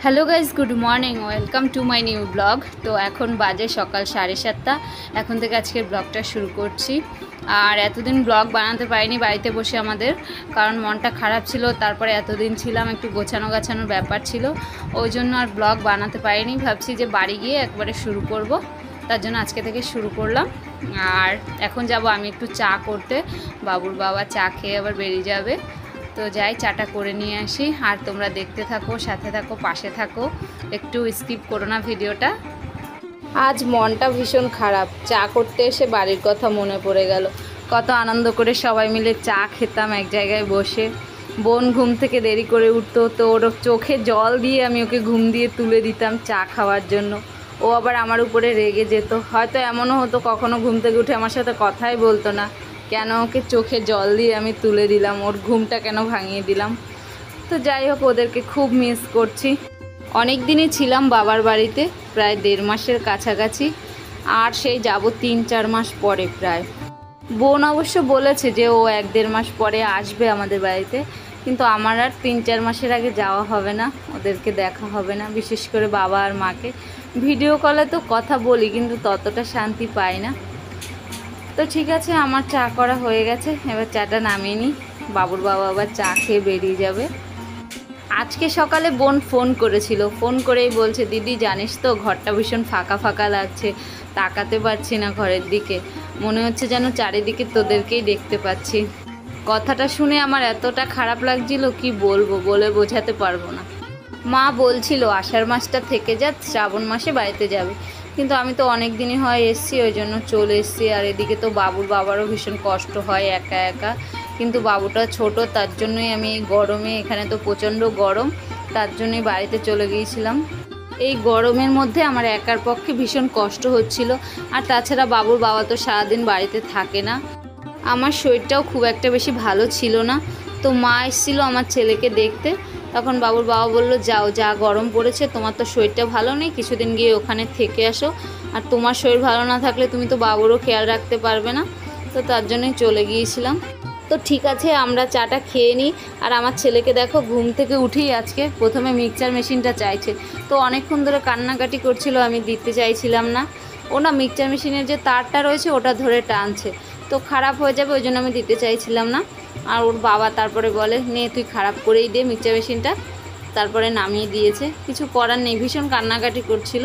Hello guys, good morning, welcome to my new blog. তো এখন বাজে সকাল 7:30। এখন থেকে আজকের ব্লগটা শুরু করছি। আর এতদিন ব্লগ বানাতে পারিনি বাড়িতে বসে আমাদের, কারণ মনটা খারাপ ছিল। তারপরে এতদিন ছিলাম, একটু গোছানোর ব্যাপার ছিল, ওই জন্য আর ব্লগ বানাতে পারিনি। ভাবছি যে বাড়ি গিয়ে একবারে শুরু করব, তার জন্য আজকে থেকে শুরু করলাম। আর এখন যাব আমি একটু চা করতে, বাবুর বাবা চা খেয়ে আবার বেরিয়ে যাবে। তো যাই, চাটা করে নিয়ে আসি। আর তোমরা দেখতে থাকো, সাথে থাকো, পাশে থাকো, একটু স্কিপ করো না ভিডিওটা। আজ মনটা ভীষণ খারাপ। চা করতে এসে বাড়ির কথা মনে পড়ে গেল। কত আনন্দ করে সবাই মিলে চা খেতাম এক জায়গায় বসে। বোন ঘুম থেকে দেরি করে উঠতো, তো ওর চোখে জল দিয়ে আমি ওকে ঘুম দিয়ে তুলে দিতাম চা খাওয়ার জন্য। ও আবার আমার উপরে রেগে যেত। হয়তো এমনও হতো কখনো ঘুম থেকে উঠে আমার সাথে কথাই বলতো না, কেন ওকে চোখে জল দিয়ে আমি তুলে দিলাম, ওর ঘুমটা কেন ভাঙিয়ে দিলাম। তো যাই হোক, ওদেরকে খুব মিস করছি। অনেক দিনই ছিলাম বাবার বাড়িতে, প্রায় 1.5 মাসের কাছাকাছি। আর সেই যাব 3-4 মাস পরে প্রায়। বোন অবশ্য বলেছে যে ও 1-1.5 মাস পরে আসবে আমাদের বাড়িতে, কিন্তু আমার আর 3-4 মাসের আগে যাওয়া হবে না, ওদেরকে দেখা হবে না। বিশেষ করে বাবা আর মাকে ভিডিও কলে তো কথা বলি, কিন্তু ততটা শান্তি পাই না। তো ঠিক আছে, আমার চা করা হয়ে গেছে, এবার চাটা নামিয়ে নিই। বাবুর বাবা আবার চা খেয়ে বেরিয়ে যাবে। আজকে সকালে বোন ফোন করেছিল, ফোন করেই বলছে, দিদি জানিস তো ঘরটা ভীষণ ফাঁকা ফাঁকা লাগছে, তাকাতে পারছি না ঘরের দিকে, মনে হচ্ছে যেন চারিদিকে তোদেরকেই দেখতে পাচ্ছি। কথাটা শুনে আমার এতটা খারাপ লাগছিল, কি বলবো, বলে বোঝাতে পারবো না। মা বলছিল আষাঢ় মাসটা থেকে যা, শ্রাবণ মাসে বাড়িতে যাবে, কিন্তু আমি তো অনেক দিনই হয় এসছি, ওই জন্য চলে এসছি। আর এদিকে তো বাবুর বাবারও ভীষণ কষ্ট হয় একা একা, কিন্তু বাবুটা ছোট, তার জন্যই আমি এই গরমে, এখানে তো প্রচণ্ড গরম, তার জন্যই বাড়িতে চলে গিয়েছিলাম। এই গরমের মধ্যে আমার একার পক্ষে ভীষণ কষ্ট হচ্ছিল। আর তাছাড়া বাবুর বাবা তো সারাদিন বাড়িতে থাকে না। আমার শরীরটাও খুব একটা বেশি ভালো ছিল না। তো মা এসেছিলো আমার ছেলেকে দেখতে, তখন বাবুর বাবা বললো, যাও, যা গরম পড়েছে, তোমার তো শরীরটা ভালো নেই, কিছুদিন গিয়ে ওখানে থেকে আসো। আর তোমার শরীর ভালো না থাকলে তুমি তো বাবুরও খেয়াল রাখতে পারবে না। তো তার জন্যই চলে গিয়েছিলাম। তো ঠিক আছে, আমরা চাটা খেয়ে নিই। আর আমার ছেলেকে দেখো, ঘুম থেকে উঠেই আজকে প্রথমে মিক্সচার মেশিনটা চাইছে। তো অনেকক্ষণ ধরে কান্নাকাটি করছিল, আমি দিতে চাইছিলাম না। ও না মিক্সচার মেশিনের যে তারটা রয়েছে ওটা ধরে টানছে, তো খারাপ হয়ে যাবে, ওই জন্য আমি দিতে চাইছিলাম না। আর ওর বাবা তারপরে বলে, নে তুই খারাপ করেই দে মিক্সচার মেশিনটা। তারপরে নামিয়ে দিয়েছে, কিছু করার নেই, ভীষণ কান্নাকাটি করছিল।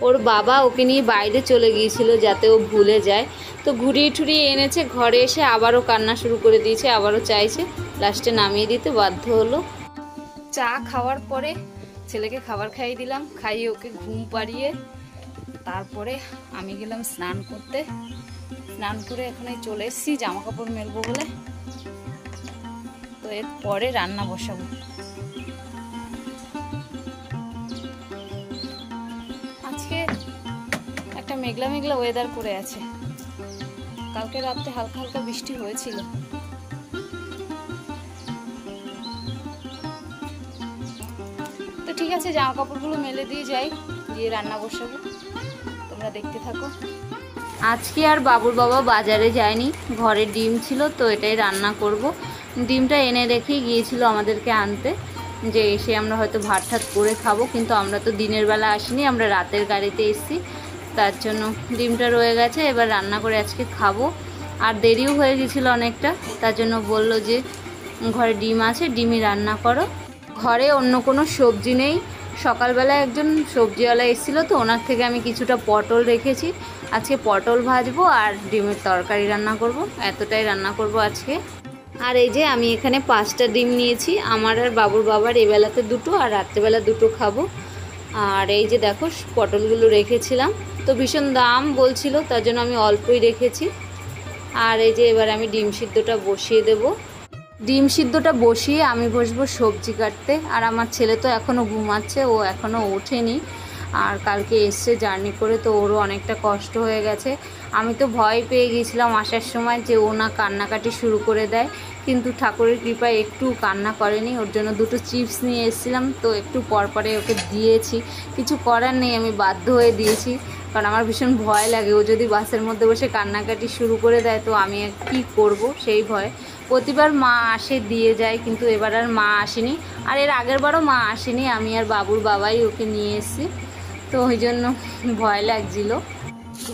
ওর বাবা ওকে নিয়ে বাইরে চলে গিয়েছিল যাতে ও ভুলে যায়। তো ঘুরিয়ে ঠুরিয়ে এনেছে, ঘরে এসে আবারও কান্না শুরু করে দিয়েছে, আবারও চাইছে। লাস্টে নামিয়ে দিতে বাধ্য হলো। চা খাওয়ার পরে ছেলেকে খাবার খাইয়ে দিলাম, খাইয়ে ওকে ঘুম পাড়িয়ে তারপরে আমি গেলাম স্নান করতে। স্নান করে এখন চলে এসেছি জামা কাপড় মেলবো বলে। তো এরপরে রান্না বসাবো। আজকে একটা মেঘলা মেঘলা ওয়েদার করে আছে। কালকে রাতে হালকা হালকা বৃষ্টি হয়েছিল। তো ঠিক আছে, জামা কাপড়গুলো মেলে দিয়ে যাই, দিয়ে রান্না বসাবো, তোমরা দেখতে থাকো। আজকে আর বাবুর বাবা বাজারে যায়নি, ঘরে ডিম ছিল, তো এটাই রান্না করব। ডিমটা এনে রেখেই গিয়েছিল আমাদেরকে আনতে, যে এসে আমরা হয়তো ভাত ঠাত করে খাবো, কিন্তু আমরা তো দিনের বেলা আসিনি, আমরা রাতের গাড়িতে এসেছি, তার জন্য ডিমটা রয়ে গেছে। এবার রান্না করে আজকে খাবো। আর দেরিও হয়ে গেছিলো অনেকটা, তার জন্য বলল যে ঘরে ডিম আছে, ডিমই রান্না করো। ঘরে অন্য কোনো সবজি নেই। সকালবেলা একজন সবজিওয়ালা এসেছিলো, তো ওনার থেকে আমি কিছুটা পটল রেখেছি, আজকে পটল ভাজবো আর ডিমের তরকারি রান্না করব, এতটাই রান্না করব আজকে। আর এই যে আমি এখানে 5টা ডিম নিয়েছি, আমার আর বাবুর বাবার এবেলাতে 2টো আর রাত্রেবেলা 2টো খাবো। আর এই যে দেখো পটলগুলো রেখেছিলাম, তো ভীষণ দাম বলছিল, তার জন্য আমি অল্পই রেখেছি। আর এই যে এবার আমি ডিম সিদ্ধটা বসিয়ে দেব। ডিম সিদ্ধটা বসিয়ে আমি বসবো সবজি কাটতে। আর আমার ছেলে তো এখনও ঘুমাচ্ছে, ও এখনও ওঠেনি। আর কালকে এসছে জার্নি করে, তো ওরও অনেকটা কষ্ট হয়ে গেছে। আমি তো ভয় পেয়ে গিয়েছিলাম আসার সময় যে ও না কান্নাকাটি শুরু করে দেয়, কিন্তু ঠাকুরের কৃপায় একটু কান্না করেনি। ওর জন্য 2টো চিপস নিয়ে এসেছিলাম, তো একটু পরপরে ওকে দিয়েছি, কিছু করার নেই, আমি বাধ্য হয়ে দিয়েছি, কারণ আমার ভীষণ ভয় লাগে ও যদি বাসের মধ্যে বসে কান্নাকাটি শুরু করে দেয়, তো আমি কী করব সেই ভয়। প্রতিবার মা আসে দিয়ে যায়, কিন্তু এবার আর মা আসেনি। আর এর আগের বারও মা আসেনি, আমি আর বাবুর বাবাই ওকে নিয়ে এসেছি। তো ওই জন্য ভয় লাগছিল।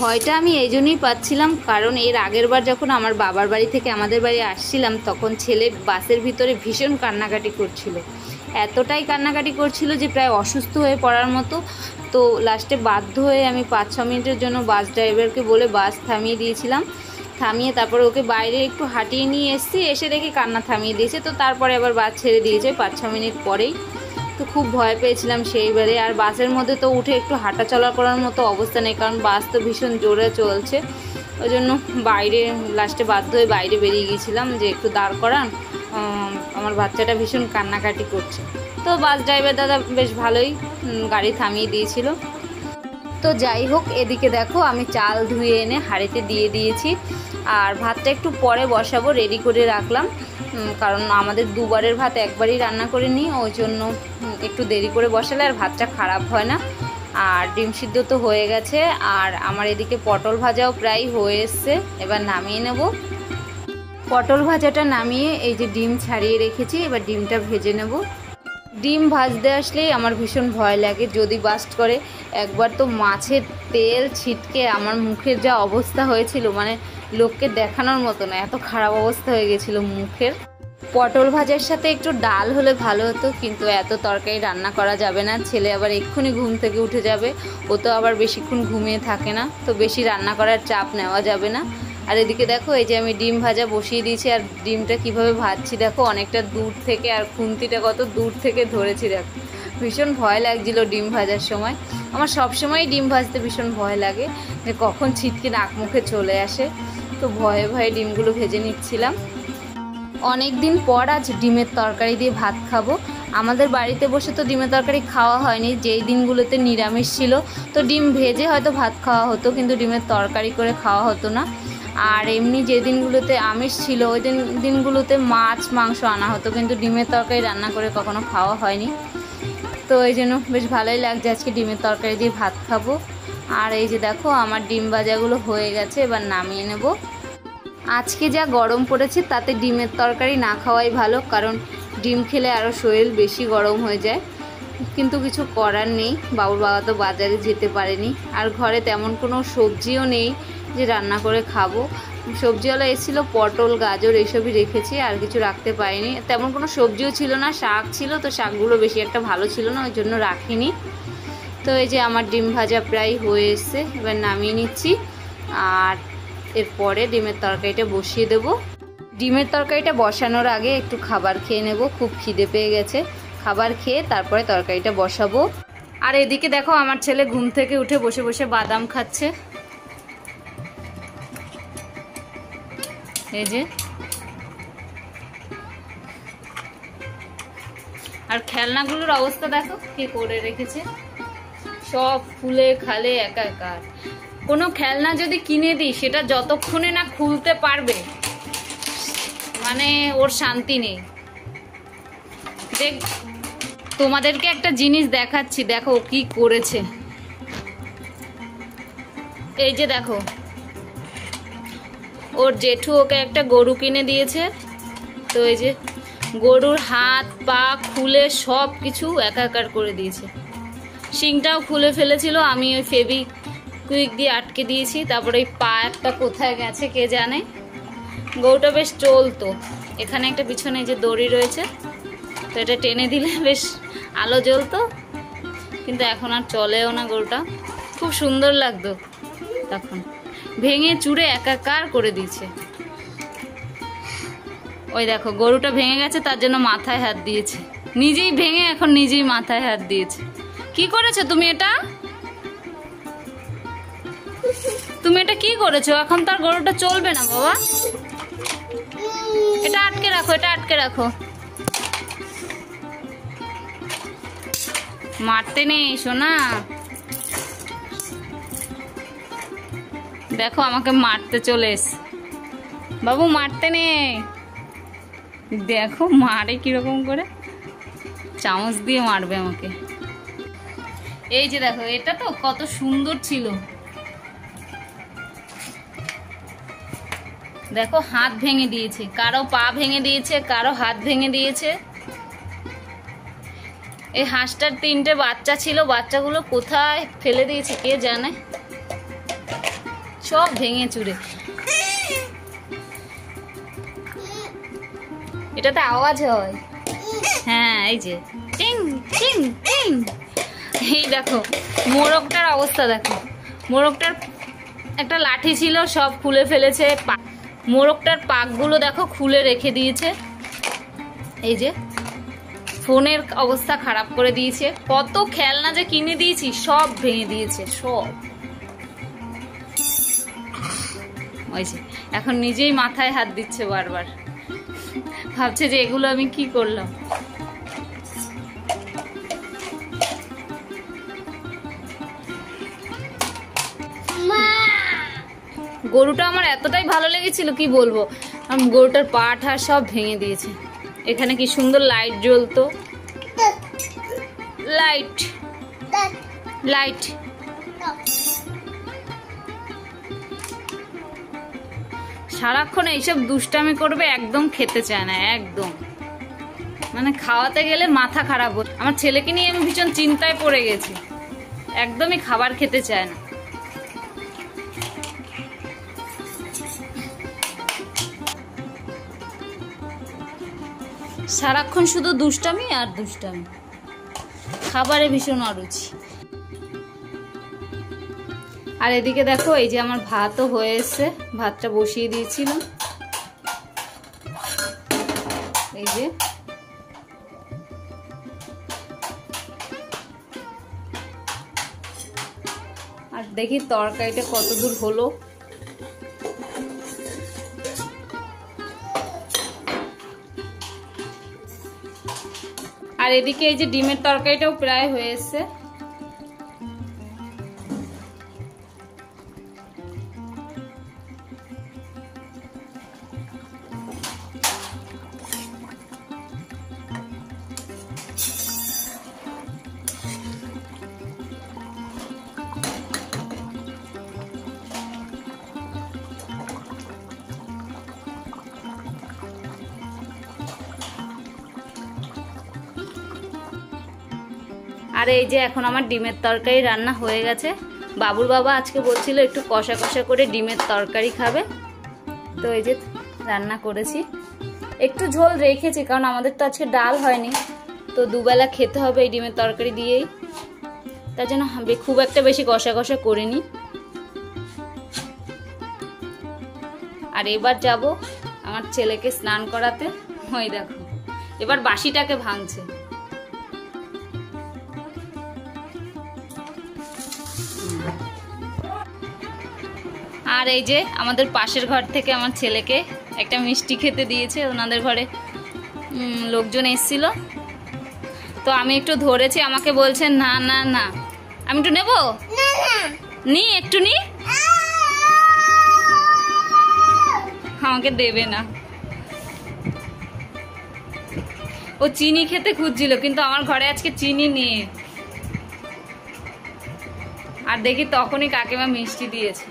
ভয়টা আমি এই জন্যই পাচ্ছিলাম, কারণ এর আগের বার যখন আমার বাবার বাড়ি থেকে আমাদের বাড়ি আসছিলাম, তখন ছেলে বাসের ভিতরে ভীষণ কান্নাকাটি করছিল। এতটাই কান্নাকাটি করছিল যে প্রায় অসুস্থ হয়ে পড়ার মতো। তো লাস্টে বাধ্য হয়ে আমি 5-6 মিনিটের জন্য বাস ড্রাইভারকে বলে বাস থামিয়ে দিয়েছিলাম। থামিয়ে তারপরে ওকে বাইরে একটু হাঁটিয়ে নিয়ে এসেছি, এসে দেখি কান্না থামিয়ে দিয়েছে। তো তারপরে আবার বাস ছেড়ে দিয়েছে 5-6 মিনিট পরেই। তো খুব ভয় পেয়েছিলাম সেইবারে। আর বাসের মধ্যে তো উঠে একটু হাঁটা চলা করার মতো অবস্থা নেই, কারণ বাস তো ভীষণ জোরে চলছে। ওই জন্য বাইরে লাস্টে বাধ্য হয়ে বাইরে বেরিয়ে গিয়েছিলাম যে একটু দাঁড় করান, আমার বাচ্চাটা ভীষণ কান্নাকাটি করছে। তো বাস ড্রাইভার দাদা বেশ ভালোই গাড়ি থামিয়ে দিয়েছিল। তো যাই হোক, এদিকে দেখো আমি চাল ধুয়ে এনে হাঁড়িতে দিয়ে দিয়েছি। আর ভাতটা একটু পরে বসাবো, রেডি করে রাখলাম, কারণ আমাদের দুবারের ভাত একবারই রান্না করে নিই, ওই জন্য একটু দেরি করে বসালে আর ভাতটা খারাপ হয় না। আর ডিম সিদ্ধ তো হয়ে গেছে, আর আমার এদিকে পটল ভাজাও প্রায় হয়ে এসছে। এবার নামিয়ে নেব। পটল ভাজাটা নামিয়ে এই যে ডিম ছাড়িয়ে রেখেছি, এবার ডিমটা ভেজে নেব। ডিম ভাজতে আসলেই আমার ভীষণ ভয় লাগে, যদি বাস্ট করে। একবার তো মাছের তেল ছিটকে আমার মুখের যা অবস্থা হয়েছিল, মানে লোককে দেখানোর মতো না, এত খারাপ অবস্থা হয়ে গেছিল মুখের। পটল ভাজার সাথে একটু ডাল হলে ভালো হতো, কিন্তু এত তরকারি রান্না করা যাবে না। ছেলে আবার এক্ষুনি ঘুম থেকে উঠে যাবে, ও তো আবার বেশিক্ষণ ঘুমিয়ে থাকে না, তো বেশি রান্না করার চাপ নেওয়া যাবে না। আর এদিকে দেখো এই যে আমি ডিম ভাজা বসিয়ে দিয়েছি, আর ডিমটা কিভাবে ভাজছি দেখো, অনেকটা দূর থেকে, আর খুন্তিটা কত দূর থেকে ধরেছি দেখো। ভীষণ ভয় লাগছিল ডিম ভাজার সময়। আমার সবসময়ই ডিম ভাজতে ভীষণ ভয় লাগে, যে কখন ছিটকে নাক মুখে চলে আসে। তো ভয়ে ভয়ে ডিমগুলো ভেজে নিচ্ছিলাম। অনেক দিন পর আজ ডিমের তরকারি দিয়ে ভাত খাবো। আমাদের বাড়িতে বসে তো ডিমের তরকারি খাওয়া হয়নি, যেই দিনগুলোতে নিরামিষ ছিল তো ডিম ভেজে হয়তো ভাত খাওয়া হতো, কিন্তু ডিমের তরকারি করে খাওয়া হতো না। আর এমনি যে দিনগুলোতে আমিষ ছিল ওই দিনগুলোতে মাছ মাংস আনা হতো, কিন্তু ডিমের তরকারি রান্না করে কখনো খাওয়া হয়নি। তো এই জন্য বেশ ভালোই লাগছে আজকে ডিমের তরকারি দিয়ে ভাত খাবো। আর এই যে দেখো আমার ডিম ভাজাগুলো হয়ে গেছে, এবার নামিয়ে নেব। আজকে যা গরম পড়েছে তাতে ডিমের তরকারি না খাওয়াই ভালো, কারণ ডিম খেলে আরও শরীর বেশি গরম হয়ে যায়। কিন্তু কিছু করার নেই, বাবুর বাবা তো বাজারে যেতে পারেনি, আর ঘরে তেমন কোনো সবজিও নেই যে রান্না করে খাবো। সবজিওয়ালা এসেছিলো, পটল গাজর এইসবই রেখেছি, আর কিছু রাখতে পারিনি। তেমন কোনো সবজিও ছিল না, শাক ছিল, তো শাকগুলো বেশি একটা ভালো ছিল না, ওই জন্য রাখিনি। তো এই যে আমার ডিম ভাজা প্রায় হয়ে এসছে, এবার নামিয়ে নিচ্ছি। আর এরপরে ডিমের তরকারিটা বসিয়ে দেব। ডিমের তরকারিটা বসানোর আগে একটু খাবার খেয়ে নেব, খুব খিদে পেয়ে গেছে। খাবার খেয়ে তারপরে তরকারিটা বসাবো। আর এদিকে দেখো আমার ছেলে ঘুম থেকে উঠে বসে বসে বাদাম খাচ্ছে, এই যে। আর খেলনাগুলোর অবস্থা দেখো কি করে রেখেছে, সব ফুলে খালে একাকার। কোনো খেলনা যদি কিনে দিই সেটা যতক্ষণে না খুলতে পারবে, মানে ওর শান্তি নেই। দেখ, তোমাদেরকে একটা জিনিস দেখাচ্ছি, দেখো কি করেছে। এই যে দেখো, ওর জেঠু ওকে একটা গরু কিনে দিয়েছে, তো এই যে গরুর হাত পা খুলে সব কিছু একাকার করে দিয়েছে। শিংটাও খুলে ফেলেছিল, আমি ওই ফেভিকুইক দিয়ে আটকে দিয়েছি। তারপরে ওই পা একটা কোথায় গেছে কে জানে। গরুটা বেশ চলতো, এখানে একটা পিছনে যে দড়ি রয়েছে, তো এটা টেনে দিলে বেশ আলো জ্বলতো, কিন্তু এখন আর চলেও না গরুটা। খুব সুন্দর লাগতো তখন, ভেঙে চুরে একাকার করে দিয়েছে। ওই দেখো গরুটা ভেঙে গেছে, তার জন্য মাথায় হাত দিয়েছে, নিজেই ভেঙে এখন নিজেই মাথায় হাত দিয়েছে। কি করেছো তুমি এটা? তুমি এটা কি করেছো? এখন তার গরুটা চলবে না বাবা, এটা আটকে রাখো, এটা আটকে রাখো। মারতে নেই সোনা, দেখো আমাকে মারতে চলে এসে। বাবু মারতে নেই, দেখো মারে কিরকম করে, চামচ দিয়ে মারবে আমাকে। এই যে দেখো, এটা তো কত সুন্দর ছিল, দেখো হাত ভেঙে দিয়েছে, কারো পা ভেঙে দিয়েছে, কারো হাত ভেঙে দিয়েছে। এই হাঁসটার 3টে বাচ্চা ছিল, বাচ্চাগুলো কোথায় ফেলে দিয়েছে কে জানে, সব ভেঙে চুরে। এটাতে আওয়াজ হয়। হ্যাঁ এই যে টিং টিং টিং। এই দেখো মোরগটার অবস্থা দেখো, মোরগটার একটা লাঠি ছিল সব খুলে ফেলেছে, মোরগটার পাকগুলো দেখো খুলে রেখে দিয়েছে। এই যে ফোনের অবস্থা খারাপ করে দিয়েছে, কত খেলনা যে কিনে দিয়েছি সব ভেঙে দিয়েছে সব। ওই যে এখন নিজেই মাথায় হাত দিচ্ছে বারবার, ভাবছে যে এগুলো আমি কি করলাম। গরুটা আমার এতটাই ভালো লেগেছিল কি বলবো, গরুটার পাট আর সব ভেঙে দিয়েছে। এখানে কি সুন্দর লাইট জ্বলতো, লাইট লাইট। সারাক্ষণ এইসব দুষ্টামি করবে, একদম খেতে চায় না, একদম মানে খাওয়াতে গেলে মাথা খারাপ হচ্ছে। আমার ছেলেকে নিয়ে আমি ভীষণ চিন্তায় পড়ে গেছি, একদমই খাবার খেতে চায় না। সারাক্ষণ শুধু দুষ্টামি আর দুষ্টামি, খাবারে ভীষণ অরুচি। আর এদিকে দেখো এই যে আমার ভাতও হয়ে এসছে, ভাতটা বসিয়ে দিয়েছিলাম। এই যে আর দেখি তরকারিটা কত দূর হলো। আর এদিকে এই যে ডিমের তরকারিটাও প্রায় হয়ে এসছে। আর এই যে এখন আমার ডিমের তরকারি রান্না হয়ে গেছে। বাবুর বাবা আজকে বলছিল একটু কষা কষা করে ডিমের তরকারি খাবে, তো এই যে রান্না করেছি। একটু ঝোল রেখেছি কারণ আমাদের তো আজকে ডাল হয়নি, তো দুবেলা খেতে হবে এই ডিমের তরকারি দিয়েই, তার জন্য খুব একটা বেশি কষা কষা করিনি। আর এবার যাব আমার ছেলেকে স্নান করাতে। ওই দেখো এবার বাসিটাকে ভাঙছে। আর এই যে আমাদের পাশের ঘর থেকে আমার ছেলেকে একটা মিষ্টি খেতে দিয়েছে, ওনাদের ঘরে লোকজন এসেছিল, তো আমি একটু ধরেছি, আমাকে বলছেন না না না, আমি একটু নেবো, নি একটু নি, আমাকে দেবে না। ও চিনি খেতে খুঁজছিল কিন্তু আমার ঘরে আজকে চিনি নেই। আর দেখি তখনই কাকিমা মিষ্টি দিয়েছে।